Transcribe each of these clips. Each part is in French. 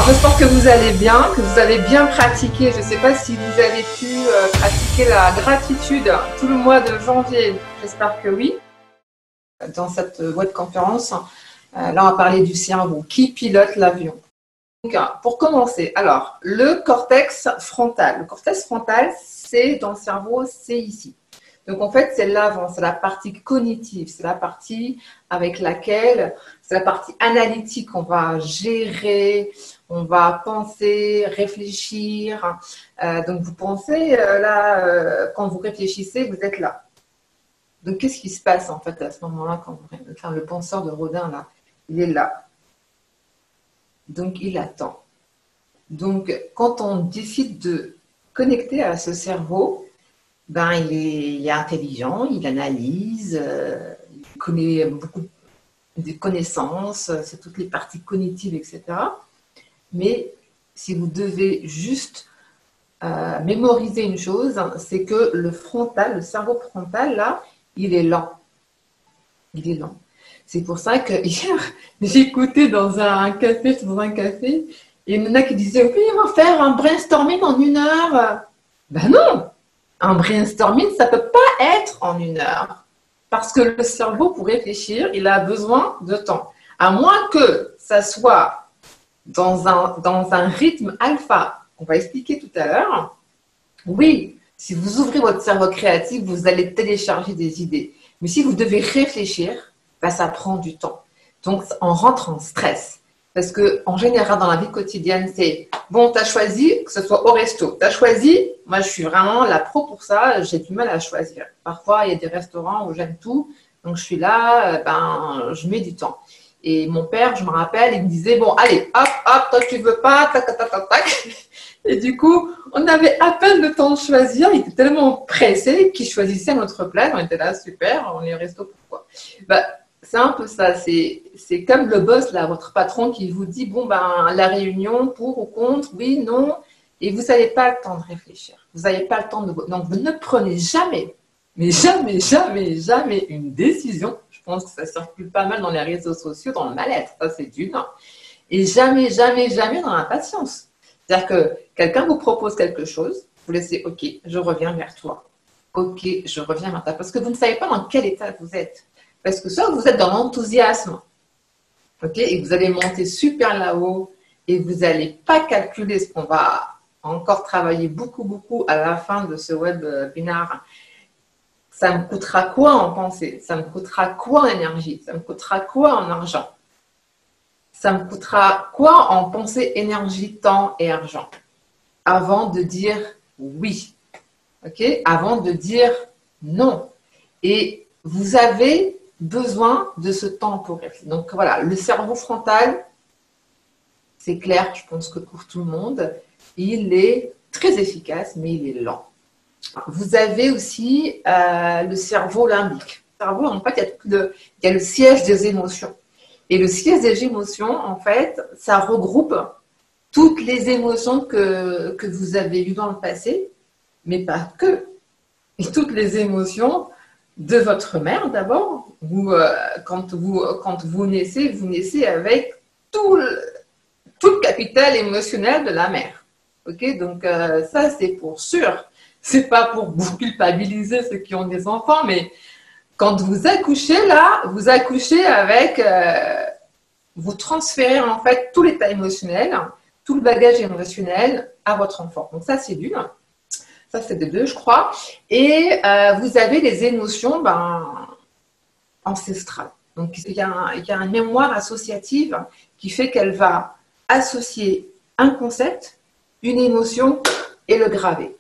j'espère que vous allez bien, que vous avez bien pratiqué. Je ne sais pas si vous avez pu pratiquer la gratitude tout le mois de janvier. J'espère que oui. Dans cette webconférence, là, on va parler du cerveau. Qui pilote l'avion? Donc, pour commencer, alors, le cortex frontal. Le cortex frontal, c'est dans le cerveau, c'est ici. Donc, en fait, c'est l'avant, c'est la partie cognitive, c'est la partie avec laquelle, c'est la partie analytique, on va gérer, on va penser, réfléchir. Donc, vous pensez, quand vous réfléchissez, vous êtes là. Donc, qu'est-ce qui se passe, en fait, à ce moment-là, quand le penseur de Rodin, là, il est là. Donc, il attend. Donc, quand on décide de connecter à ce cerveau, ben, il est intelligent, il analyse, il connaît beaucoup de connaissances, c'est toutes les parties cognitives, etc. Mais si vous devez juste mémoriser une chose, c'est que le frontal, le cerveau frontal, là, il est lent. Il est lent. C'est pour ça que hier, j'écoutais dans un café, et il y en a qui disaient, oui, on va faire un brainstorming en 1 heure. Ben non! Un brainstorming, ça ne peut pas être en 1 heure. Parce que le cerveau, pour réfléchir, il a besoin de temps. À moins que ça soit dans un rythme alpha, qu'on va expliquer tout à l'heure. Oui, si vous ouvrez votre cerveau créatif, vous allez télécharger des idées. Mais si vous devez réfléchir, ben ça prend du temps. Donc, on rentre en stress. Parce qu'en général, dans la vie quotidienne, c'est bon, tu as choisi, que ce soit au resto. Tu as choisi, moi je suis vraiment la pro pour ça, j'ai du mal à choisir. Parfois, il y a des restaurants où j'aime tout, donc je suis là, ben, je mets du temps. Et mon père, je me rappelle, il me disait, bon, allez, hop, hop, toi tu veux pas, tac, tac, tac, tac, tac. Et du coup, on avait à peine le temps de choisir, il était tellement pressé qu'il choisissait à notre place, on était là, super, on est au resto, pourquoi? Ben, c'est un peu ça, c'est comme le boss, là, votre patron qui vous dit, bon, ben, la réunion, pour ou contre, oui, non, et vous n'avez pas le temps de réfléchir. Vous n'avez pas le temps de... Donc, vous ne prenez jamais, mais jamais, jamais, jamais une décision. Je pense que ça circule pas mal dans les réseaux sociaux, dans le mal-être, ça c'est d'une. Et jamais, jamais, jamais dans l'impatience. C'est-à-dire que quelqu'un vous propose quelque chose, vous laissez, ok, je reviens vers toi. Ok, je reviens vers toi. Parce que vous ne savez pas dans quel état vous êtes. Parce que soit vous êtes dans l'enthousiasme, ok, et vous allez monter super là-haut et vous n'allez pas calculer ce qu'on va encore travailler beaucoup, beaucoup à la fin de ce webinaire. Ça me coûtera quoi en pensée? Ça me coûtera quoi en énergie? Ça me coûtera quoi en argent? Ça me coûtera quoi en pensée, énergie, temps et argent? Avant de dire oui, ok? Avant de dire non. Et vous avez besoin de ce temps pour réfléchir. Donc voilà, le cerveau frontal, c'est clair, je pense que pour tout le monde, il est très efficace, mais il est lent. Vous avez aussi le cerveau limbique. Le cerveau, en fait, il y a le siège des émotions. Et le siège des émotions, en fait, ça regroupe toutes les émotions que vous avez eues dans le passé, mais pas que. Et toutes les émotions de votre mère d'abord. Quand vous naissez avec tout le capital émotionnel de la mère. Ok, donc ça c'est pour sûr. C'est pas pour vous culpabiliser ceux qui ont des enfants, mais quand vous accouchez là, vous accouchez avec, vous transférez en fait tout l'état émotionnel, tout le bagage émotionnel à votre enfant. Donc ça c'est d'une. Ça, c'est de 2, je crois. Et vous avez les émotions ancestrales. Donc, il y a une mémoire associative qui fait qu'elle va associer un concept, une émotion et le graver.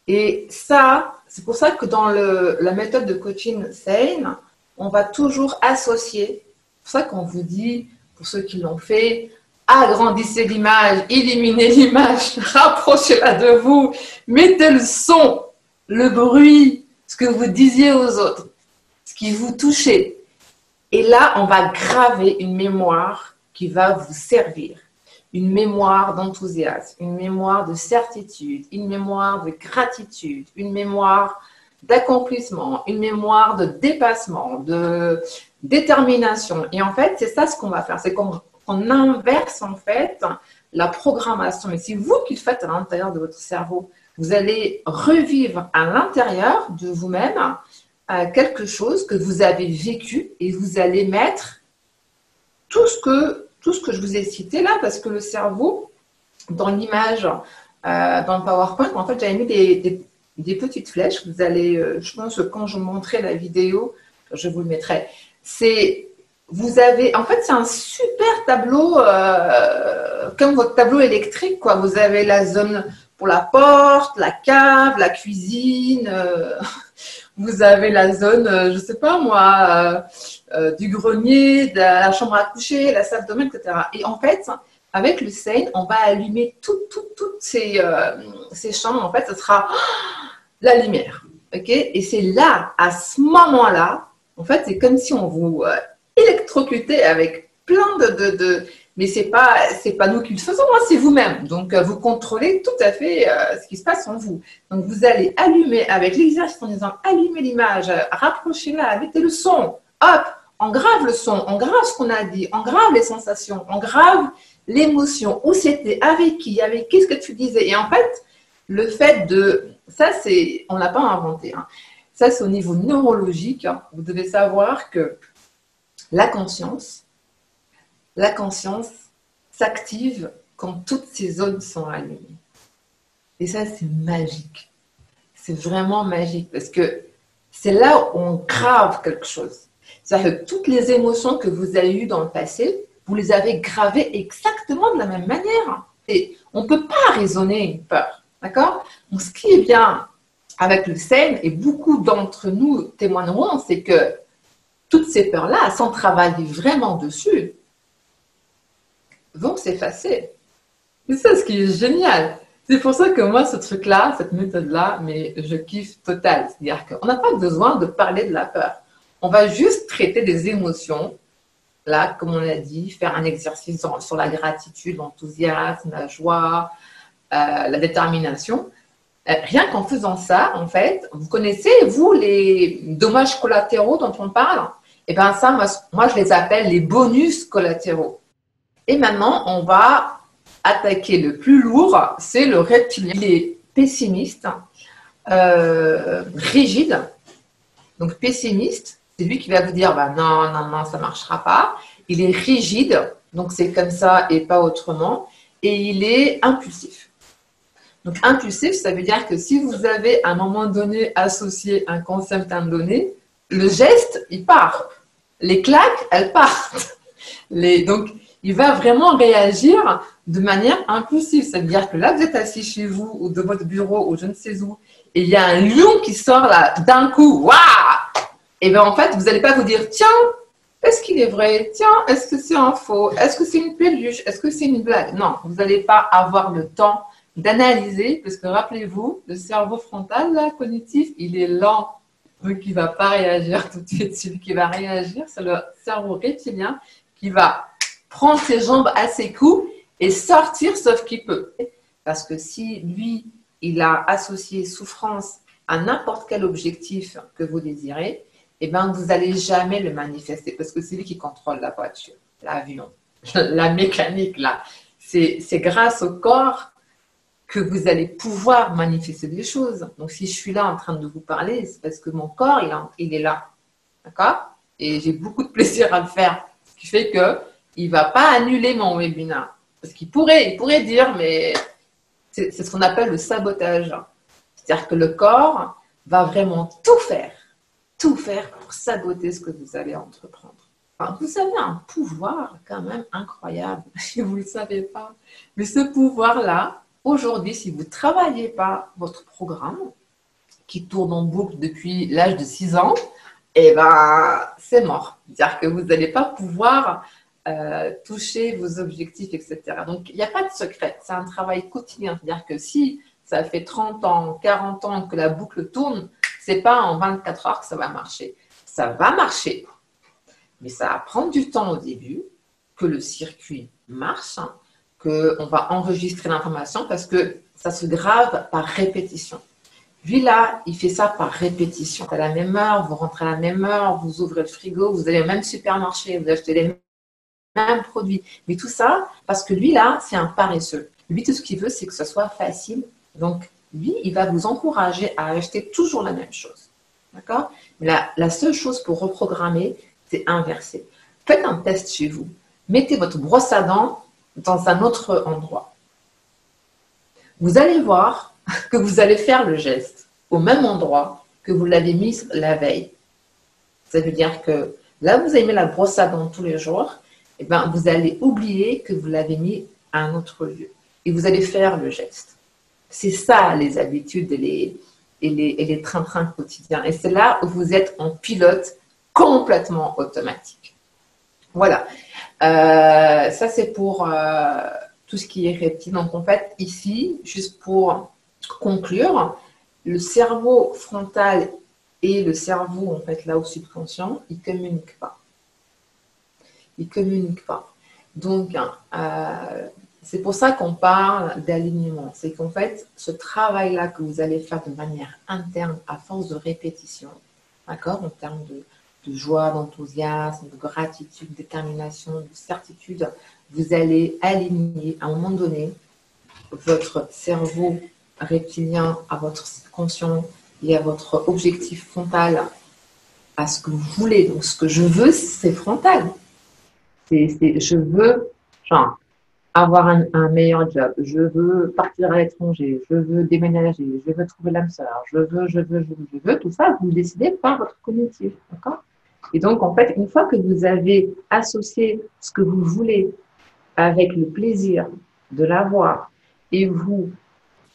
Et ça, c'est pour ça que dans la méthode de coaching SANE, on va toujours associer. C'est pour ça qu'on vous dit, pour ceux qui l'ont fait, agrandissez l'image, éliminez l'image, rapprochez-la de vous, mettez le son, le bruit, ce que vous disiez aux autres, ce qui vous touchait. Et là, on va graver une mémoire qui va vous servir. Une mémoire d'enthousiasme, une mémoire de certitude, une mémoire de gratitude, une mémoire d'accomplissement, une mémoire de dépassement, de détermination. Et en fait, c'est ça ce qu'on va faire. C'est qu'on qu'on inverse en fait la programmation. Mais c'est vous qui le faites à l'intérieur de votre cerveau. Vous allez revivre à l'intérieur de vous-même quelque chose que vous avez vécu et vous allez mettre tout ce que je vous ai cité là, parce que le cerveau, dans l'image, dans le PowerPoint, en fait, j'avais mis des petites flèches. Vous allez, je pense que quand je vous montrerai la vidéo, je vous le mettrai. Vous avez, en fait, c'est un super tableau, comme votre tableau électrique, quoi. Vous avez la zone pour la porte, la cave, la cuisine. Vous avez la zone, je ne sais pas moi, du grenier, de la chambre à coucher, la salle de bain, etc. Et en fait, avec le Seine, on va allumer toutes ces chambres. En fait, ce sera la lumière. Ok. Et c'est là, à ce moment-là, en fait, c'est comme si on vous électrocutait avec plein mais c'est pas nous qui le faisons, hein, c'est vous-même. Donc, vous contrôlez tout à fait ce qui se passe en vous. Donc, vous allez allumer avec l'exercice en disant allumer l'image, rapprochez-la, mettez le son, hop, on grave le son, on grave ce qu'on a dit, on grave les sensations, on grave l'émotion, où c'était, avec qui, qu'est-ce que tu disais. Et en fait, le fait de, ça c'est, on l'a pas inventé, hein. Ça c'est au niveau neurologique, hein. Vous devez savoir que la conscience s'active quand toutes ces zones sont allumées. Et ça, c'est magique. C'est vraiment magique parce que c'est là où on grave quelque chose. C'est-à-dire que toutes les émotions que vous avez eues dans le passé, vous les avez gravées exactement de la même manière. Et on ne peut pas raisonner une peur. D'accord? Donc, ce qui est bien avec le Seine, et beaucoup d'entre nous témoigneront, c'est que toutes ces peurs-là, sans travailler vraiment dessus, vont s'effacer. C'est ça ce qui est génial. C'est pour ça que moi, ce truc-là, cette méthode-là, mais je kiffe total. C'est-à-dire qu'on n'a pas besoin de parler de la peur. On va juste traiter des émotions. Là, comme on l'a dit, faire un exercice sur la gratitude, l'enthousiasme, la joie, la détermination. Rien qu'en faisant ça, en fait, vous connaissez, vous, les dommages collatéraux dont on parle? Eh bien, ça, moi, je les appelle les bonus collatéraux. Et maintenant, on va attaquer le plus lourd, c'est le reptilien. Il est pessimiste, rigide. Donc, pessimiste, c'est lui qui va vous dire bah, non, non, non, ça ne marchera pas. Il est rigide, donc c'est comme ça et pas autrement. Et il est impulsif. Donc, impulsif, ça veut dire que si vous avez à un moment donné associé un concept à un donné, le geste, il part. Les claques, elles partent. Donc, il va vraiment réagir de manière impulsive. Ça veut dire que là, vous êtes assis chez vous ou de votre bureau ou je ne sais où, et il y a un lion qui sort là d'un coup. Waouh! Et bien en fait, vous n'allez pas vous dire tiens, est-ce qu'il est vrai? Tiens, est-ce que c'est un faux? Est-ce que c'est une peluche? Est-ce que c'est une blague? Non, vous n'allez pas avoir le temps d'analyser parce que rappelez-vous, le cerveau frontal, là, cognitif, il est lent. Donc, il ne va pas réagir tout de suite. Celui qui va réagir, c'est le cerveau reptilien qui va prendre ses jambes à ses coups et sortir sauf qu'il peut. Parce que si lui, il a associé souffrance à n'importe quel objectif que vous désirez, eh bien, vous n'allez jamais le manifester parce que c'est lui qui contrôle la voiture, l'avion, la mécanique, là. C'est grâce au corps que vous allez pouvoir manifester des choses. Donc, si je suis là en train de vous parler, c'est parce que mon corps, il est là. D'accord? Et j'ai beaucoup de plaisir à le faire. Ce qui fait qu'il ne va pas annuler mon webinaire. Parce qu'il pourrait dire, mais c'est ce qu'on appelle le sabotage. C'est-à-dire que le corps va vraiment tout faire pour saboter ce que vous allez entreprendre. Enfin, vous avez un pouvoir quand même incroyable, si vous ne le savez pas. Mais ce pouvoir-là, aujourd'hui, si vous ne travaillez pas votre programme, qui tourne en boucle depuis l'âge de 6 ans, eh ben, c'est mort. C'est-à-dire que vous n'allez pas pouvoir toucher vos objectifs, etc. Donc, il n'y a pas de secret. C'est un travail quotidien. C'est-à-dire que si ça fait 30 ans, 40 ans que la boucle tourne, ce n'est pas en 24 heures que ça va marcher. Ça va marcher, mais ça va prendre du temps au début, que le circuit marche, hein, qu'on va enregistrer l'information parce que ça se grave par répétition. Lui, là, il fait ça par répétition. À la même heure, vous rentrez à la même heure, vous ouvrez le frigo, vous allez au même supermarché, vous achetez les mêmes produits. Mais tout ça, parce que lui, là, c'est un paresseux. Lui, tout ce qu'il veut, c'est que ce soit facile. Donc, lui, il va vous encourager à acheter toujours la même chose. D'accord? La seule chose pour reprogrammer, c'est inverser. Faites un test chez vous. Mettez votre brosse à dents dans un autre endroit. Vous allez voir que vous allez faire le geste au même endroit que vous l'avez mis la veille. Ça veut dire que là, vous avez mis la brosse à dents tous les jours, et ben, vous allez oublier que vous l'avez mis à un autre lieu. Et vous allez faire le geste. C'est ça, les habitudes et les train-train quotidiens. Et c'est là où vous êtes en pilote complètement automatique. Voilà. Ça, c'est pour tout ce qui est reptile. Donc, en fait, ici, juste pour conclure, le cerveau frontal et le cerveau, en fait, là au subconscient, ils ne communiquent pas. Ils ne communiquent pas. Donc, c'est pour ça qu'on parle d'alignement. C'est qu'en fait, ce travail-là que vous allez faire de manière interne, à force de répétition, d'accord, en termes de joie, d'enthousiasme, de gratitude, de détermination, de certitude, vous allez aligner à un moment donné votre cerveau reptilien à votre conscient et à votre objectif frontal, à ce que vous voulez. Donc, ce que je veux, c'est frontal. Je veux, genre, avoir un meilleur job, je veux partir à l'étranger, je veux déménager, je veux trouver l'âme sœur, je veux, tout ça, vous le décidez par votre cognitif, d'accord? Et donc, en fait, une fois que vous avez associé ce que vous voulez avec le plaisir de l'avoir et vous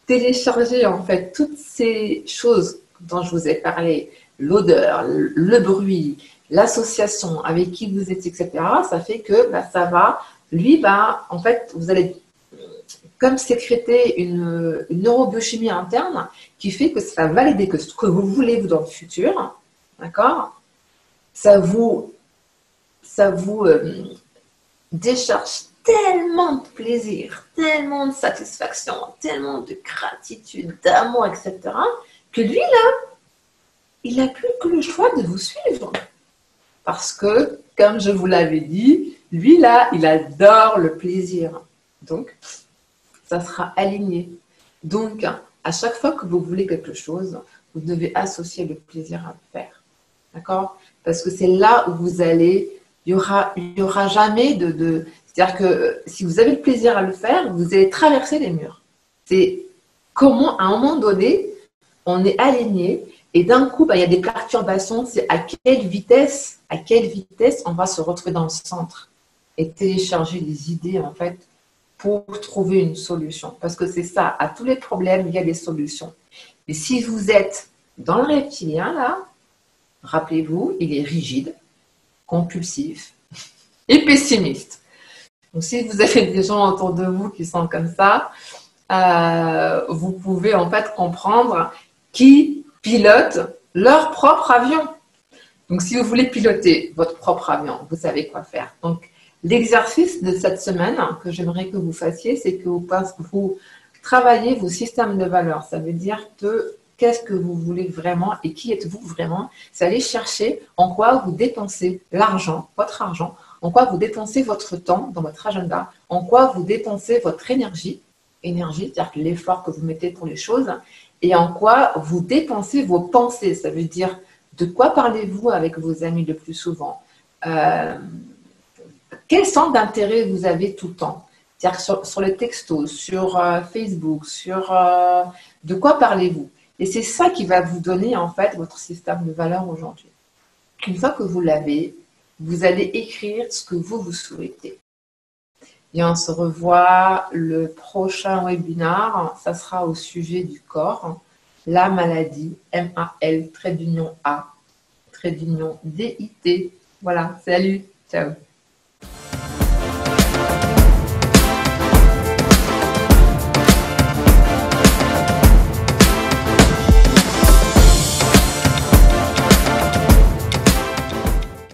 téléchargez, en fait, toutes ces choses dont je vous ai parlé, l'odeur, le bruit, l'association avec qui vous êtes, etc., ça fait que ça va, lui, en fait, vous allez comme sécréter une neurobiochimie interne qui fait que ça va valider que ce que vous voulez vous dans le futur, d'accord, ça vous décharge tellement de plaisir, tellement de satisfaction, tellement de gratitude, d'amour, etc., que lui, là, il n'a plus que le choix de vous suivre. Parce que, comme je vous l'avais dit, lui, là, il adore le plaisir. Donc, ça sera aligné. Donc, à chaque fois que vous voulez quelque chose, vous devez associer le plaisir à le faire. D'accord? Parce que c'est là où vous allez, il y aura jamais de c'est-à-dire que si vous avez le plaisir à le faire, vous allez traverser les murs. C'est comment, à un moment donné, on est aligné et d'un coup, il y a des perturbations. C'est à quelle vitesse on va se retrouver dans le centre et télécharger les idées, en fait, pour trouver une solution. Parce que c'est ça, à tous les problèmes, il y a des solutions. Et si vous êtes dans le reptilien, là, rappelez-vous, il est rigide, compulsif et pessimiste. Donc, si vous avez des gens autour de vous qui sont comme ça, vous pouvez en fait comprendre qui pilote leur propre avion. Donc, si vous voulez piloter votre propre avion, vous savez quoi faire. Donc, l'exercice de cette semaine que j'aimerais que vous fassiez, c'est que vous travaillez vos systèmes de valeurs. Ça veut dire que qu'est-ce que vous voulez vraiment et qui êtes-vous vraiment. C'est aller chercher en quoi vous dépensez l'argent, votre argent, en quoi vous dépensez votre temps dans votre agenda, en quoi vous dépensez votre énergie, c'est-à-dire l'effort que vous mettez pour les choses, et en quoi vous dépensez vos pensées. Ça veut dire de quoi parlez-vous avec vos amis le plus souvent, quel centre d'intérêt vous avez tout le temps, c'est-à-dire sur les textos, sur Facebook, de quoi parlez-vous. Et c'est ça qui va vous donner en fait votre système de valeurs aujourd'hui. Une fois que vous l'avez, vous allez écrire ce que vous souhaitez. Et on se revoit le prochain webinaire. Ça sera au sujet du corps, la maladie, M-A-L, trait d'union A, trait d'union D-I-T. Voilà, salut, ciao.